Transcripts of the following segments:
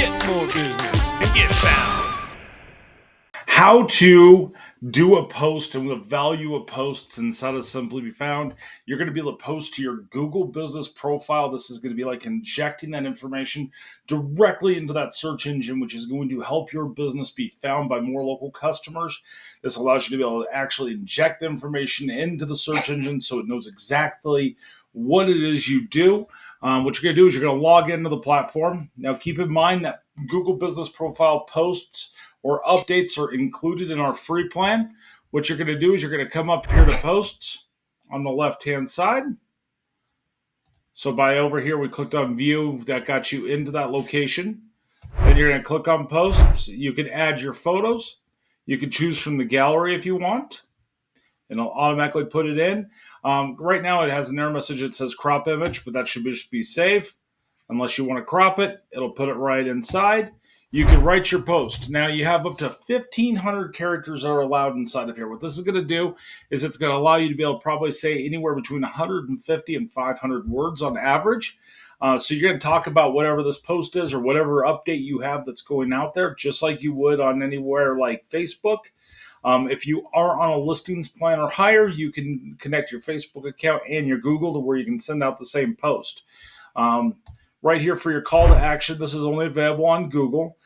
Get more business and get found. How to do a post and the value of posts inside of Simply Be Found. You're going to be able to post to your Google business profile. This is going to be like injecting that information directly into that search engine, which is going to help your business be found by more local customers. This allows you to be able to actually inject the information into the search engine so it knows exactly what it is you do. What you're going to do is you're going to log into the platform. Now, keep in mind that Google Business Profile posts or updates are included in our free plan. What you're going to do is you're going to come up here to posts on the left-hand side. So by over here, we clicked on view. That got you into that location. Then you're going to click on posts. You can add your photos. You can choose from the gallery if you want, and it'll automatically put it in. Right now, it has an error message that says crop image, but that should just be safe. Unless you want to crop it, it'll put it right inside. You can write your post. Now you have up to 1,500 characters are allowed inside of here. What this is going to do is it's going to allow you to be able to probably say anywhere between 150 and 500 words on average. So you're going to talk about whatever this post is or whatever update you have that's going out there, just like you would on anywhere like Facebook. If you are on a listings plan or higher, you can connect your Facebook account and your Google to where you can send out the same post. Right here for your call to action, this is only available on Google.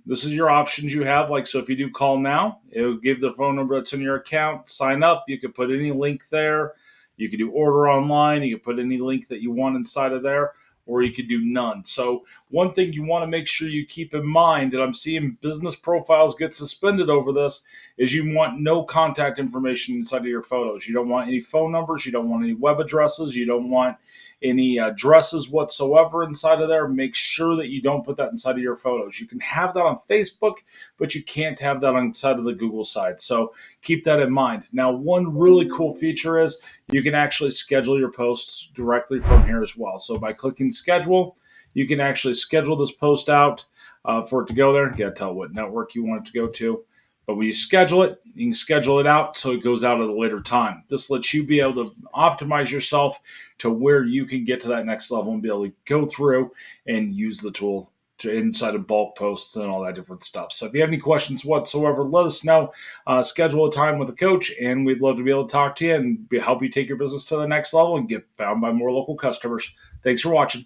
This is your options you have. Like, so if you do call now, it'll give the phone number that's in your account. Sign up. You can put any link there. You can do order online. You can put any link that you want inside of there, or you could do none. So one thing you want to make sure you keep in mind, and I'm seeing business profiles get suspended over this, is you want no contact information inside of your photos. You don't want any phone numbers. You don't want any web addresses. You don't want any addresses whatsoever inside of there. Make sure that you don't put that inside of your photos. You can have that on Facebook, but you can't have that inside of the Google side. So keep that in mind. Now, one really cool feature is you can actually schedule your posts directly from here as well. So by clicking schedule, you can actually schedule this post out for it to go there. You got to tell what network you want it to go to. But when you schedule it, you can schedule it out so it goes out at a later time. This lets you be able to optimize yourself to where you can get to that next level and be able to go through and use the tool to inside of bulk posts and all that different stuff. So if you have any questions whatsoever, let us know. Schedule a time with a coach, and we'd love to be able to talk to you and help you take your business to the next level and get found by more local customers. Thanks for watching.